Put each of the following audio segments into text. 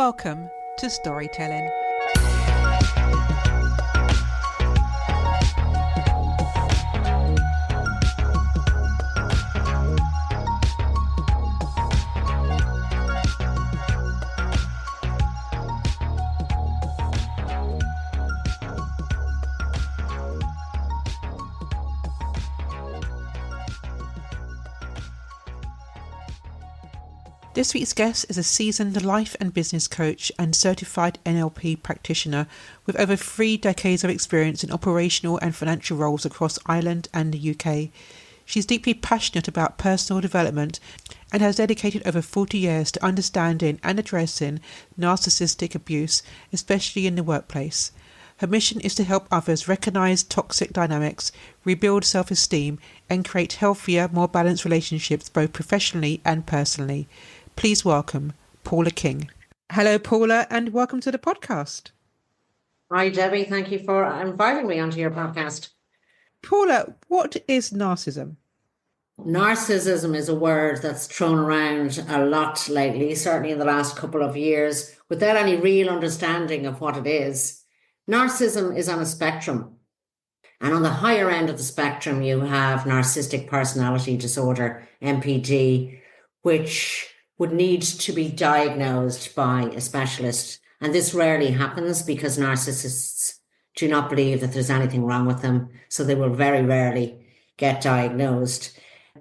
Welcome to Storytelling. This week's guest is a seasoned life and business coach and certified NLP practitioner with over 3 decades of experience in operational and financial roles across Ireland and the UK. She's deeply passionate about personal development and has dedicated over 40 years to understanding and addressing narcissistic abuse, especially in the workplace. Her mission is to help others recognise toxic dynamics, rebuild self-esteem, and create healthier, more balanced relationships both professionally and personally. Please welcome Paula King. Hello, Paula, and welcome to the podcast. Hi, Debbie. Thank you for inviting me onto your podcast. Paula, what is narcissism? Narcissism is a word that's thrown around a lot lately, certainly in the last couple of years, without any real understanding of what it is. Narcissism is on a spectrum. And on the higher end of the spectrum, you have narcissistic personality disorder, NPD, which would need to be diagnosed by a specialist. And this rarely happens because narcissists do not believe that there's anything wrong with them. So they will very rarely get diagnosed.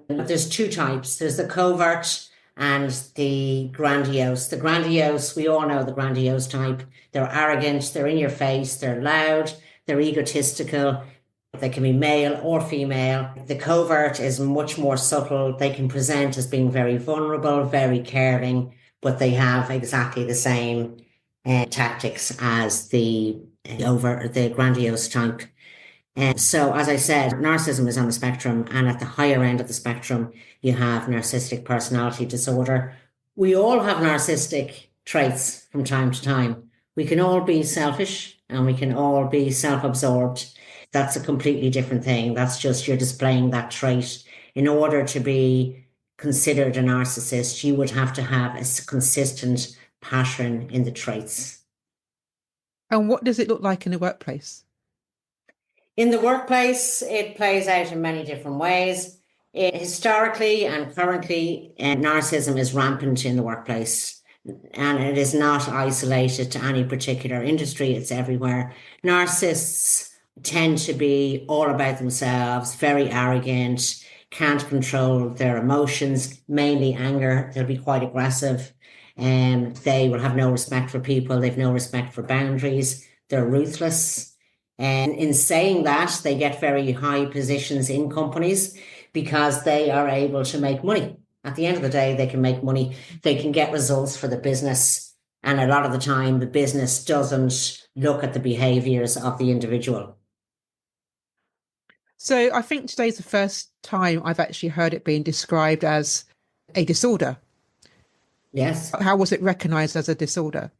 There's 2 types. There's the covert and the grandiose. The grandiose, we all know the grandiose type. They're arrogant, they're in your face, they're loud, they're egotistical. They can be male or female. The covert is much more subtle. They can present as being very vulnerable, very caring, but they have exactly the same tactics as the grandiose type. And so, as I said, narcissism is on the spectrum, and at the higher end of the spectrum, you have narcissistic personality disorder. We all have narcissistic traits from time to time. We can all be selfish and we can all be self-absorbed. That's a completely different thing. That's just you're displaying that trait. In order to be considered a narcissist, you would have to have a consistent pattern in the traits. And what does it look like in the workplace? In the workplace, it plays out in many different ways. Historically and currently, narcissism is rampant in the workplace. And it is not isolated to any particular industry. It's everywhere. Narcissists tend to be all about themselves, very arrogant, can't control their emotions, mainly anger. They'll be quite aggressive, and they will have no respect for people. They've no respect for boundaries. They're ruthless. And in saying that, they get very high positions in companies because they are able to make money. At the end of the day, they can make money. They can get results for the business. And a lot of the time, the business doesn't look at the behaviors of the individual. So I think today's the first time I've actually heard it being described as a disorder. Yes. How was it recognized as a disorder?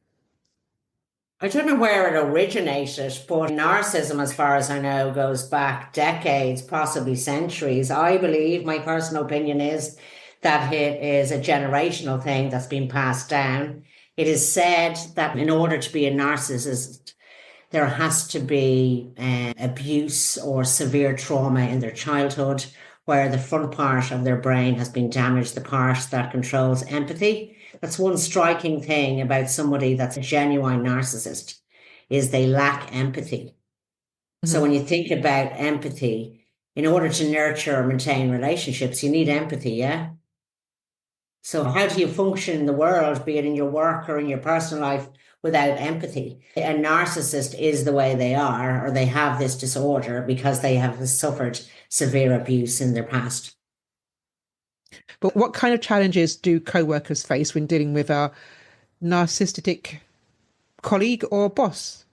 I don't know where it originated, but narcissism, as far as I know, goes back decades, possibly centuries. I believe, my personal opinion is that it is a generational thing that's been passed down. It is said that in order to be a narcissist, there has to be abuse or severe trauma in their childhood where the front part of their brain has been damaged, the part that controls empathy. That's one striking thing about somebody that's a genuine narcissist, is they lack empathy. Mm-hmm. So when you think about empathy, in order to nurture or maintain relationships, you need empathy, yeah? So how do you function in the world, be it in your work or in your personal life, without empathy? A narcissist is the way they are, or they have this disorder because they have suffered severe abuse in their past. But what kind of challenges do co-workers face when dealing with a narcissistic colleague or boss?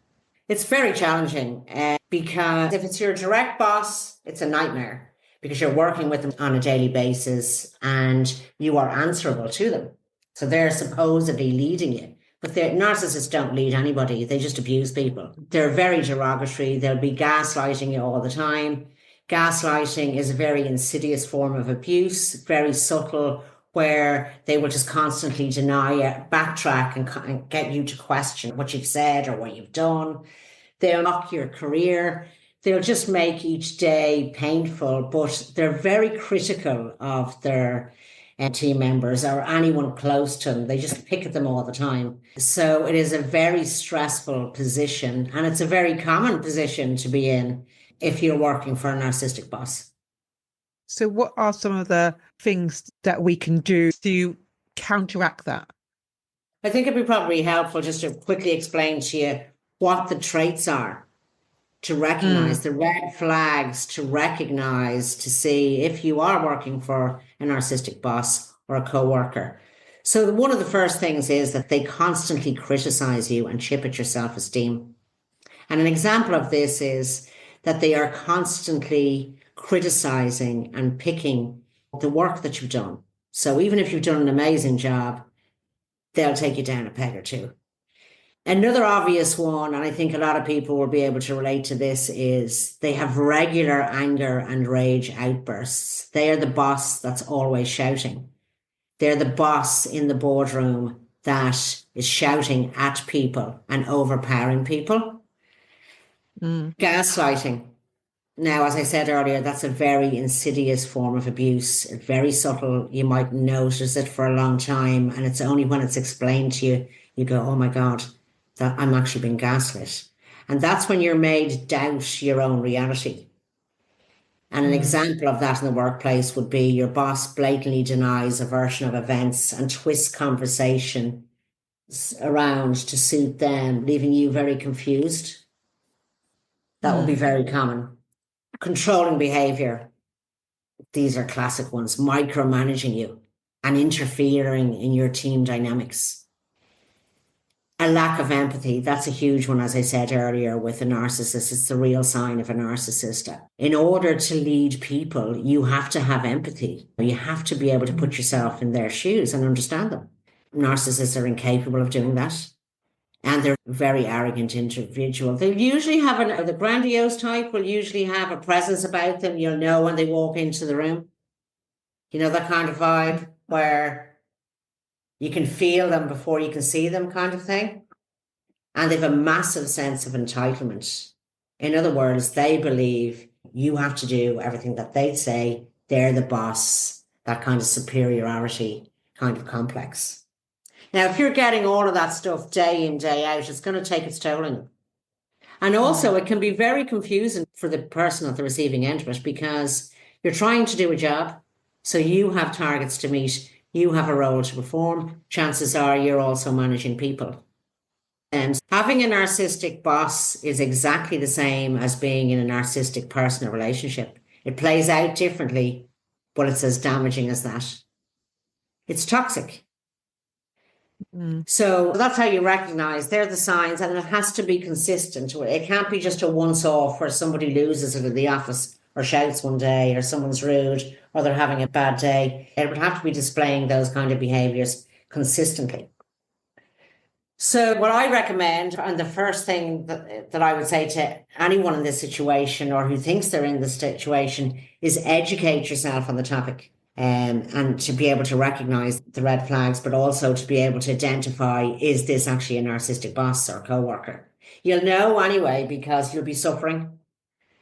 It's very challenging because if it's your direct boss, it's a nightmare because you're working with them on a daily basis and you are answerable to them. So they're supposedly leading you. But narcissists don't lead anybody. They just abuse people. They're very derogatory. They'll be gaslighting you all the time. Gaslighting is a very insidious form of abuse, very subtle, where they will just constantly deny it, backtrack and get you to question what you've said or what you've done. They'll mock your career. They'll just make each day painful, but they're very critical of their team members or anyone close to them. They just pick at them all the time. So it is a very stressful position, and it's a very common position to be in if you're working for a narcissistic boss. So what are some of the things that we can do to counteract that? I think it'd be probably helpful just to quickly explain to you what the traits are, to recognize the red flags, to recognize, to see if you are working for a narcissistic boss or a coworker. So one of the first things is that they constantly criticize you and chip at your self-esteem. And an example of this is that they are constantly criticizing and picking the work that you've done. So even if you've done an amazing job, they'll take you down a peg or two. Another obvious one, and I think a lot of people will be able to relate to this, is they have regular anger and rage outbursts. They are the boss that's always shouting. They're the boss in the boardroom that is shouting at people and overpowering people. Gaslighting. Now, as I said earlier, that's a very insidious form of abuse. It's very subtle. You might notice it for a long time, and it's only when it's explained to you, you go, oh my God, that I'm actually being gaslit. And that's when you're made doubt your own reality. And an example of that in the workplace would be your boss blatantly denies a version of events and twists conversation around to suit them, leaving you very confused. That would be very common. Controlling behavior. These are classic ones. Micromanaging you and interfering in your team dynamics. A lack of empathy. That's a huge one, as I said earlier, with a narcissist. It's the real sign of a narcissist. In order to lead people, you have to have empathy. You have to be able to put yourself in their shoes and understand them. Narcissists are incapable of doing that. And they're a very arrogant individual. They usually have the grandiose type will usually have a presence about them. You'll know when they walk into the room. You know, that kind of vibe where you can feel them before you can see them kind of thing. And they have a massive sense of entitlement. In other words, they believe you have to do everything that they say. They're the boss, that kind of superiority kind of complex. Now, if you're getting all of that stuff day in, day out, it's going to take its toll on you. And also, it can be very confusing for the person at the receiving end of it, because you're trying to do a job. So you have targets to meet. You have a role to perform. Chances are you're also managing people. And having a narcissistic boss is exactly the same as being in a narcissistic personal relationship. It plays out differently, but it's as damaging as that. It's toxic. So that's how you recognize they're the signs, and it has to be consistent. It can't be just a once-off where somebody loses it in the office or shouts one day or someone's rude or they're having a bad day. It would have to be displaying those kind of behaviors consistently. So what I recommend, and the first thing that I would say to anyone in this situation or who thinks they're in this situation, is educate yourself on the topic. And to be able to recognize the red flags, but also to be able to identify, is this actually a narcissistic boss or coworker? You'll know anyway, because you'll be suffering.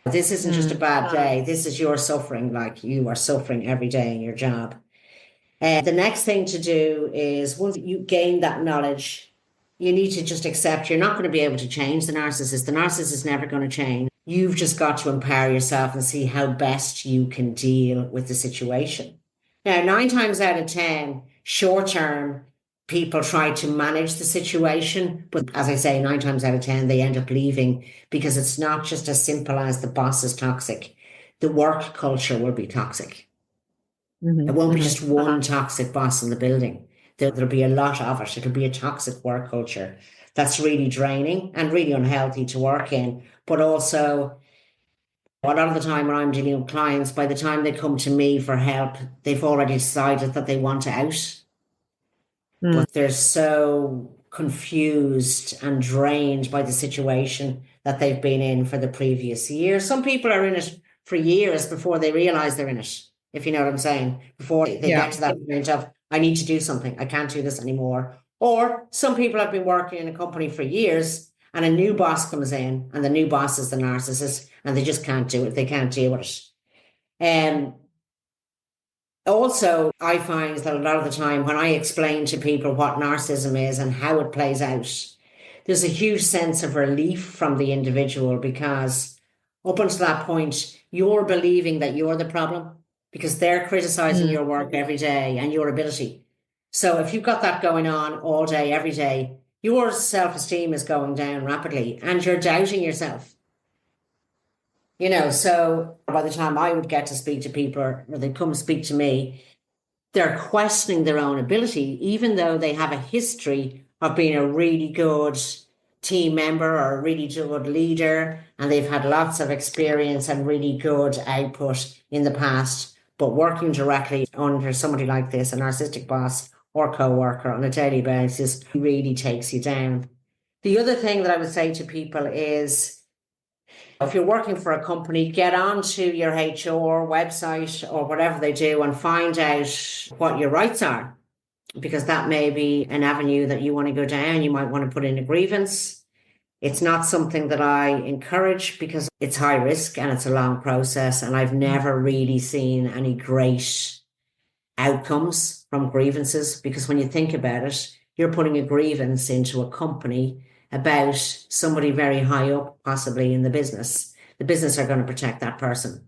This isn't just a bad day. This is your suffering, like you are suffering every day in your job. The next thing to do is, once you gain that knowledge, you need to just accept you're not going to be able to change the narcissist. The narcissist is never going to change. You've just got to empower yourself and see how best you can deal with the situation. Now, 9 times out of 10, short term, people try to manage the situation. But as I say, 9 times out of 10, they end up leaving, because it's not just as simple as the boss is toxic. The work culture will be toxic. It won't be just one toxic boss in the building. There'll be a lot of it. It'll be a toxic work culture that's really draining and really unhealthy to work in. But also, a lot of the time when I'm dealing with clients, by the time they come to me for help, they've already decided that they want out. But they're so confused and drained by the situation that they've been in for the previous year. Some people are in it for years before they realize they're in it, if you know what I'm saying, before they get to that point of, I need to do something. I can't do this anymore. Or some people have been working in a company for years and a new boss comes in and the new boss is the narcissist and they just can't do it. They can't deal with it. And also, I find that a lot of the time when I explain to people what narcissism is and how it plays out, there's a huge sense of relief from the individual because up until that point, you're believing that you're the problem because they're criticizing your work every day and your ability. So if you've got that going on all day, every day, your self-esteem is going down rapidly and you're doubting yourself. So by the time I would get to speak to people or they come speak to me, they're questioning their own ability, even though they have a history of being a really good team member or a really good leader, and they've had lots of experience and really good output in the past. But working directly under somebody like this, a narcissistic boss or co-worker on a daily basis, really takes you down. The other thing that I would say to people is, if you're working for a company, get onto your HR website or whatever they do and find out what your rights are, because that may be an avenue that you want to go down. You might want to put in a grievance. It's not something that I encourage because it's high risk and it's a long process. And I've never really seen any great outcomes from grievances, because when you think about it, you're putting a grievance into a company about somebody very high up, possibly in the business. The business are going to protect that person.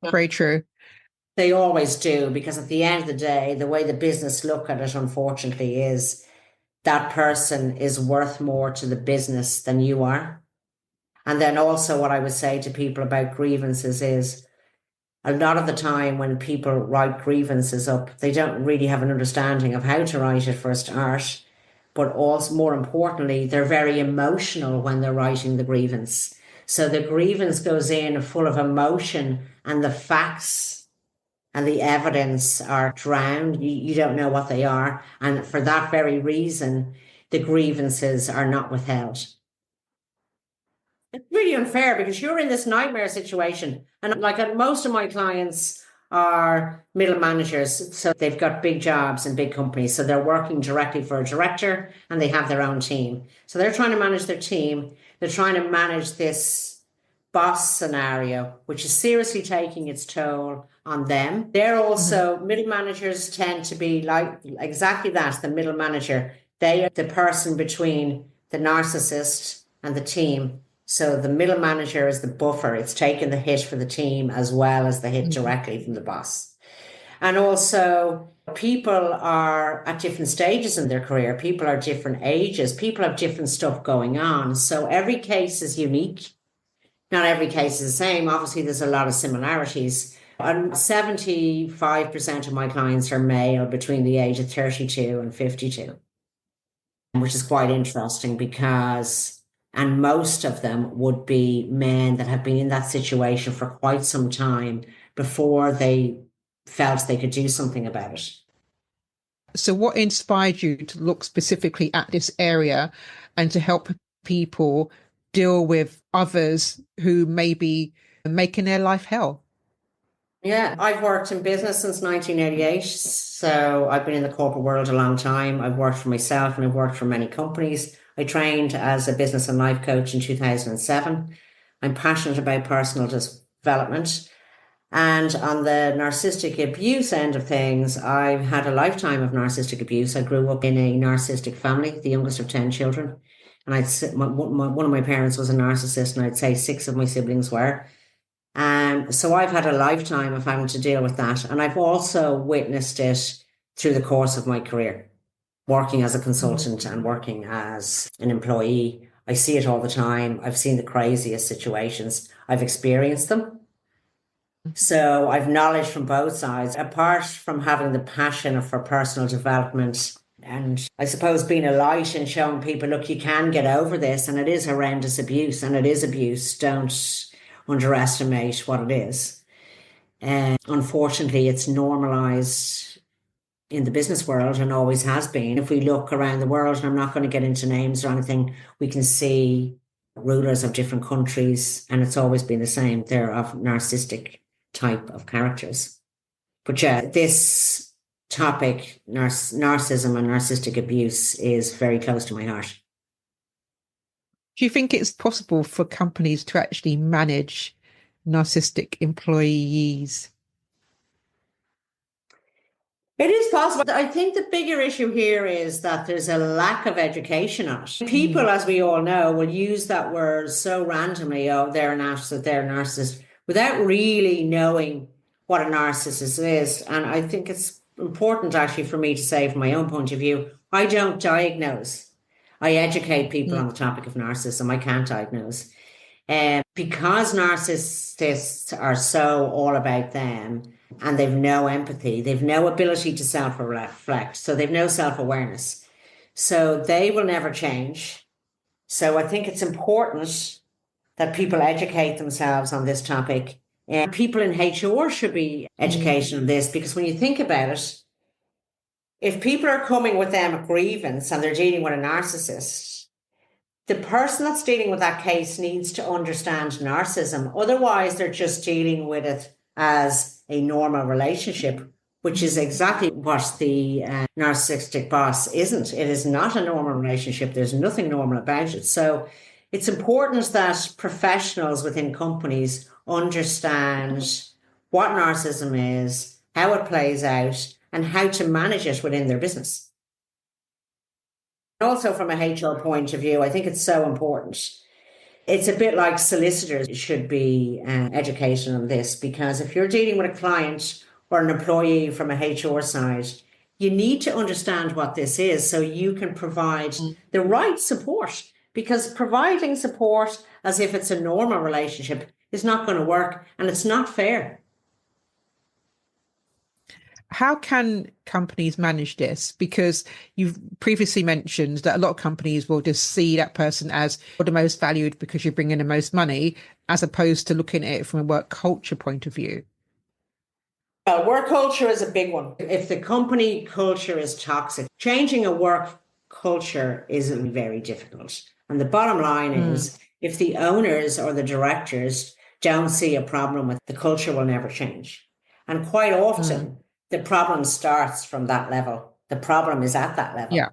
Very true. They always do, because at the end of the day, the way the business look at it, unfortunately, is that person is worth more to the business than you are. And then also what I would say to people about grievances is, a lot of the time when people write grievances up, they don't really have an understanding of how to write it for a start. But also, more importantly, they're very emotional when they're writing the grievance. So the grievance goes in full of emotion and the facts and the evidence are drowned. You don't know what they are. And for that very reason, the grievances are not withheld. It's really unfair because you're in this nightmare situation. And like most of my clients are middle managers. So they've got big jobs in big companies. So they're working directly for a director and they have their own team. So they're trying to manage their team. They're trying to manage this boss scenario, which is seriously taking its toll on them. They're also, middle managers tend to be like exactly that, the middle manager. They are the person between the narcissist and the team. So the middle manager is the buffer. It's taking the hit for the team as well as the hit directly from the boss. And also, people are at different stages in their career. People are different ages. People have different stuff going on. So every case is unique. Not every case is the same. Obviously, there's a lot of similarities. And 75% of my clients are male between the age of 32 and 52, which is quite interesting because, and most of them would be men that have been in that situation for quite some time before they felt they could do something about it. So what inspired you to look specifically at this area and to help people deal with others who may be making their life hell? Yeah, I've worked in business since 1988. So I've been in the corporate world a long time. I've worked for myself and I've worked for many companies. I trained as a business and life coach in 2007. I'm passionate about personal development. And on the narcissistic abuse end of things, I've had a lifetime of narcissistic abuse. I grew up in a narcissistic family, the youngest of 10 children. And one of my parents was a narcissist, and I'd say 6 of my siblings were. So I've had a lifetime of having to deal with that. And I've also witnessed it through the course of my career, working as a consultant and working as an employee. I see it all the time. I've seen the craziest situations. I've experienced them. So I've knowledge from both sides, apart from having the passion for personal development. And I suppose being a light and showing people, look, you can get over this. And it is horrendous abuse, and it is abuse. Don't underestimate what it is. And unfortunately, it's normalized in the business world and always has been. If we look around the world, and I'm not going to get into names or anything, we can see rulers of different countries, and it's always been the same. They're of narcissistic type of characters. But yeah, this topic, narcissism and narcissistic abuse, is very close to my heart. Do you think it's possible for companies to actually manage narcissistic employees? It is possible. I think the bigger issue here is that there's a lack of education on it. People, as we all know, will use that word so randomly, oh, they're a narcissist, without really knowing what a narcissist is. And I think it's important actually for me to say, from my own point of view, I don't diagnose. I educate people on the topic of narcissism. I can't diagnose. Because narcissists are so all about them and they've no empathy, they've no ability to self-reflect, so they've no self-awareness. So they will never change. So I think it's important that people educate themselves on this topic. And people in HR should be educated on this, because when you think about it, if people are coming with them a grievance and they're dealing with a narcissist, the person that's dealing with that case needs to understand narcissism. Otherwise, they're just dealing with it as a normal relationship, which is exactly what the narcissistic boss isn't. It is not a normal relationship. There's nothing normal about it. So it's important that professionals within companies understand what narcissism is, how it plays out, and how to manage it within their business. Also, from a HR point of view, I think it's so important. It's a bit like solicitors should be educated on this, because if you're dealing with a client or an employee from a HR side, you need to understand what this is so you can provide the right support, because providing support as if it's a normal relationship is not going to work, and it's not fair. How can companies manage this? Because you've previously mentioned that a lot of companies will just see that person as the most valued because you bring in the most money, as opposed to looking at it from a work culture point of view. Well, work culture is a big one. If the company culture is toxic, changing a work culture is very difficult. And the bottom line is, if the owners or the directors don't see a problem with the culture, will never change. And quite often, the problem starts from that level. The problem is at that level. Yeah.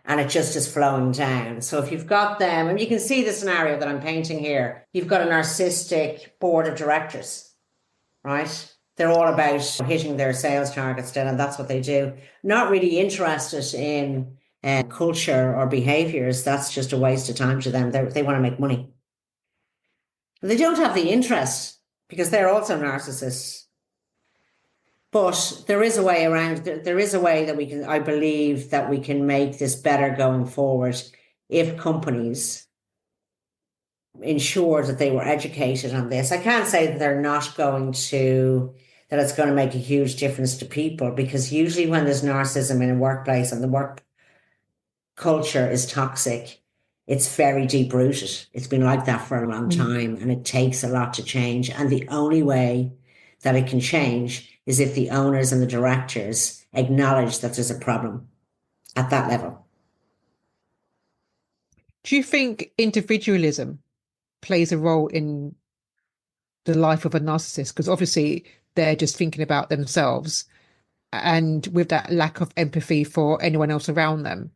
And it just is flowing down. So if you've got them, and you can see the scenario that I'm painting here, you've got a narcissistic board of directors, right? They're all about hitting their sales targets then, and that's what they do. Not really interested in culture or behaviors. That's just a waste of time to them. They want to make money. And they don't have the interest, because they're also narcissists. But there is a way around. There is a way that we can, I believe, that we can make this better going forward if companies ensure that they were educated on this. I can't say that they're not going to, that it's going to make a huge difference to people, because usually when there's narcissism in a workplace and the work culture is toxic, it's very deep rooted. It's been like that for a long time, and it takes a lot to change. And the only way that it can change is if the owners and the directors acknowledge that there's a problem at that level. Do you think individualism plays a role in the life of a narcissist? Because obviously they're just thinking about themselves, and with that lack of empathy for anyone else around them.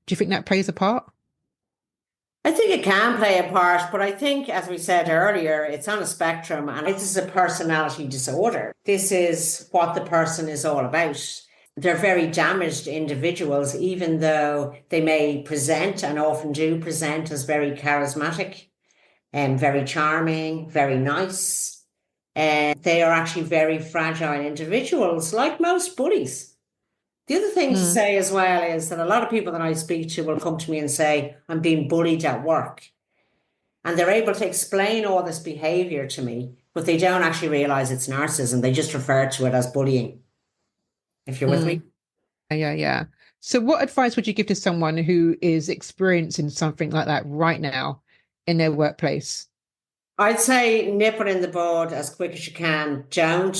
Do you think that plays a part? I think it can play a part, but I think, as we said earlier, it's on a spectrum, and this is a personality disorder. This is what the person is all about. They're very damaged individuals, even though they may present, and often do present, as very charismatic and very charming, very nice. And they are actually very fragile individuals, like most bullies. The other thing to say as well is that a lot of people that I speak to will come to me and say, I'm being bullied at work. And they're able to explain all this behavior to me, but they don't actually realize it's narcissism. They just refer to it as bullying. If you're with me. Yeah. So what advice would you give to someone who is experiencing something like that right now in their workplace? I'd say nip it in the bud as quick as you can. Don't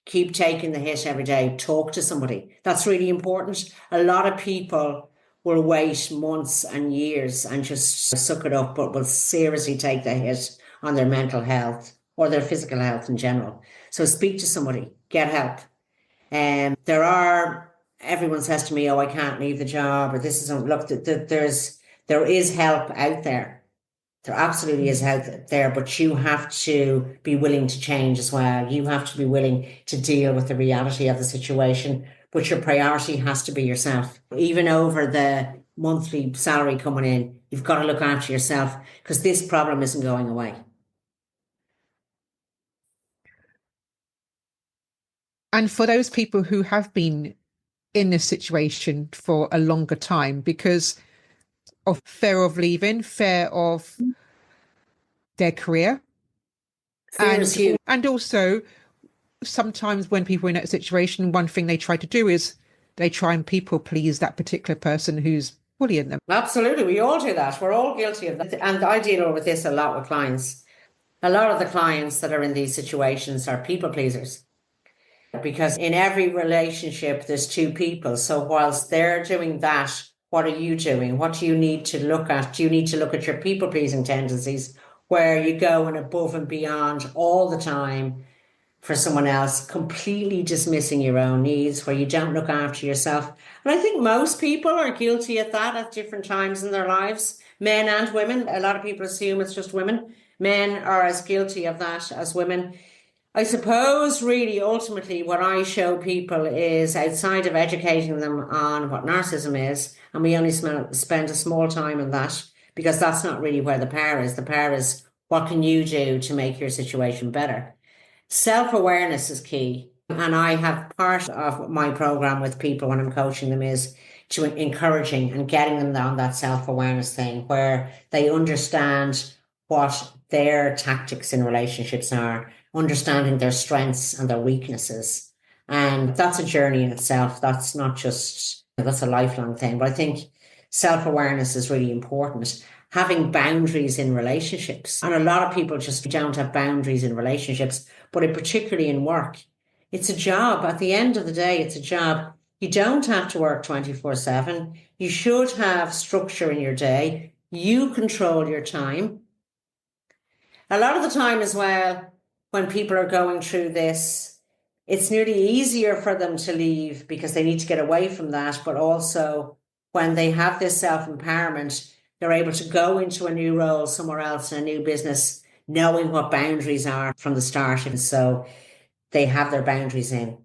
keep taking the hit every day. Talk to somebody. That's really important. A lot of people will wait months and years and just suck it up, but will seriously take the hit on their mental health or their physical health in general. So speak to somebody, get help. Everyone says to me, oh, I can't leave the job, or this isn't, look, there is help out there. There absolutely is help there, but you have to be willing to change as well. You have to be willing to deal with the reality of the situation, but your priority has to be yourself. Even over the monthly salary coming in, you've got to look after yourself because this problem isn't going away. And for those people who have been in this situation for a longer time because of fear of leaving, fear of their career, Fear is huge. and also sometimes when people are in that situation, one thing they try to do is they try and people please that particular person who's bullying them. Absolutely. We all do that. We're all guilty of that. And I deal with this a lot with clients. A lot of the clients that are in these situations are people pleasers. Because in every relationship, there's two people. So whilst they're doing that, what are you doing? What do you need to look at? Do you need to look at your people pleasing tendencies where you go and above and beyond all the time for someone else, completely dismissing your own needs, where you don't look after yourself? And I think most people are guilty of that at different times in their lives, men and women. A lot of people assume it's just women. Men are as guilty of that as women. I suppose really ultimately what I show people is outside of educating them on what narcissism is, and we only spend a small time on that because that's not really where the power is. The power is what can you do to make your situation better? Self-awareness is key. And I have part of my program with people when I'm coaching them is to encouraging and getting them on that self-awareness thing where they understand what their tactics in relationships are, understanding their strengths and their weaknesses. And that's a journey in itself. That's not just, that's a lifelong thing. But I think self-awareness is really important. Having boundaries in relationships. And a lot of people just don't have boundaries in relationships, but particularly in work. It's a job. At the end of the day, it's a job. You don't have to work 24/7. You should have structure in your day. You control your time. A lot of the time as well, when people are going through this, it's nearly easier for them to leave because they need to get away from that. But also when they have this self-empowerment, they're able to go into a new role somewhere else in a new business, knowing what boundaries are from the start. And so they have their boundaries in.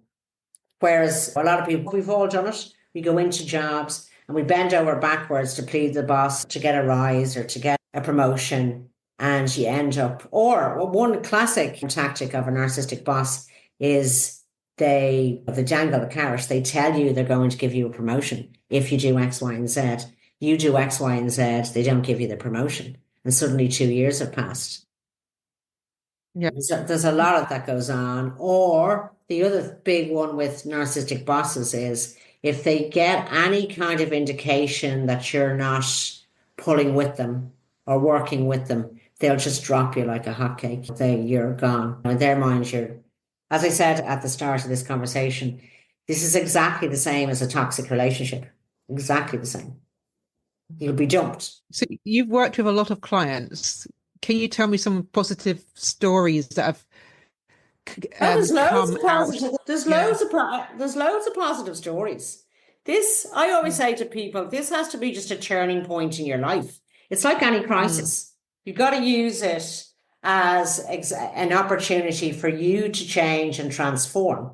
Whereas a lot of people, we've all done it. We go into jobs and we bend over backwards to please the boss to get a rise or to get a promotion. And you end up, or one classic tactic of a narcissistic boss is they dangle the carrot. They tell you they're going to give you a promotion if you do X, Y, and Z. You do X, Y, and Z, they don't give you the promotion. And suddenly 2 years have passed. Yeah. There's a lot of that goes on. Or the other big one with narcissistic bosses is if they get any kind of indication that you're not pulling with them or working with them, they'll just drop you like a hotcake. You're gone. In their mind, as I said at the start of this conversation, this is exactly the same as a toxic relationship. Exactly the same. You'll be dumped. So you've worked with a lot of clients. Can you tell me some positive stories that have there's loads come of positive. out? There's Yeah. loads of positive stories. This, I always say to people, this has to be just a turning point in your life. It's like any crisis. You've got to use it as an opportunity for you to change and transform.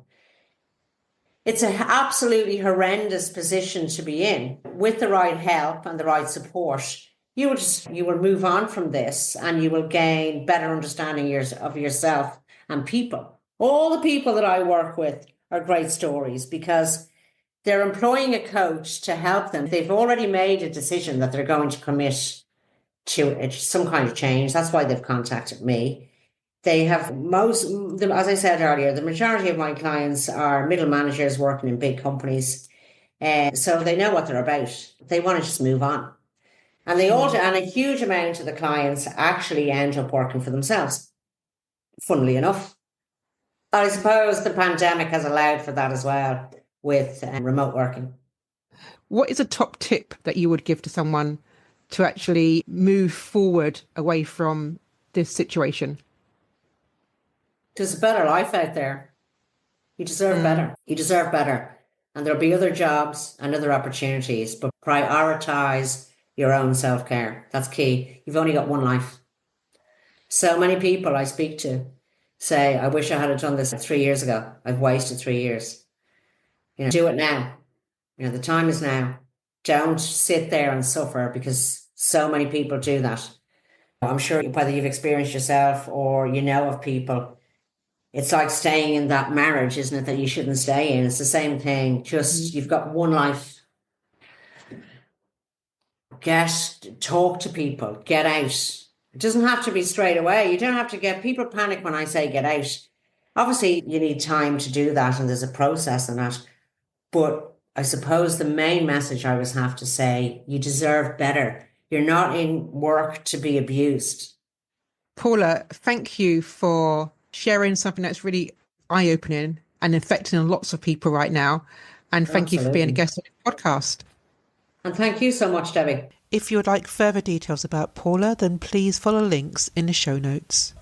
It's an absolutely horrendous position to be in. With the right help and the right support, you will move on from this and you will gain better understanding of yourself and people. All the people that I work with are great stories because they're employing a coach to help them. They've already made a decision that they're going to commit to some kind of change. That's why they've contacted me. They have as I said earlier, the majority of my clients are middle managers working in big companies. So they know what they're about. They want to just move on. And and a huge amount of the clients actually end up working for themselves, funnily enough. I suppose the pandemic has allowed for that as well with remote working. What is a top tip that you would give to someone to actually move forward away from this situation? There's a better life out there. You deserve better. You deserve better. And there'll be other jobs and other opportunities, but prioritize your own self-care. That's key. You've only got one life. So many people I speak to say, I wish I had done this 3 years ago. I've wasted 3 years. Do it now. The time is now. Don't sit there and suffer, because so many people do that. I'm sure whether you've experienced yourself or you know of people, it's like staying in that marriage, isn't it, that you shouldn't stay in. It's the same thing. Just, you've got one life. Talk to people, get out. It doesn't have to be straight away. You don't have to people panic when I say get out. Obviously, you need time to do that, and there's a process in that. But I suppose the main message I always have to say, you deserve better. You're not in work to be abused. Paula, thank you for sharing something that's really eye-opening and affecting lots of people right now. And thank you for being a guest on the podcast. And thank you so much, Debbie. If you would like further details about Paula, then please follow links in the show notes.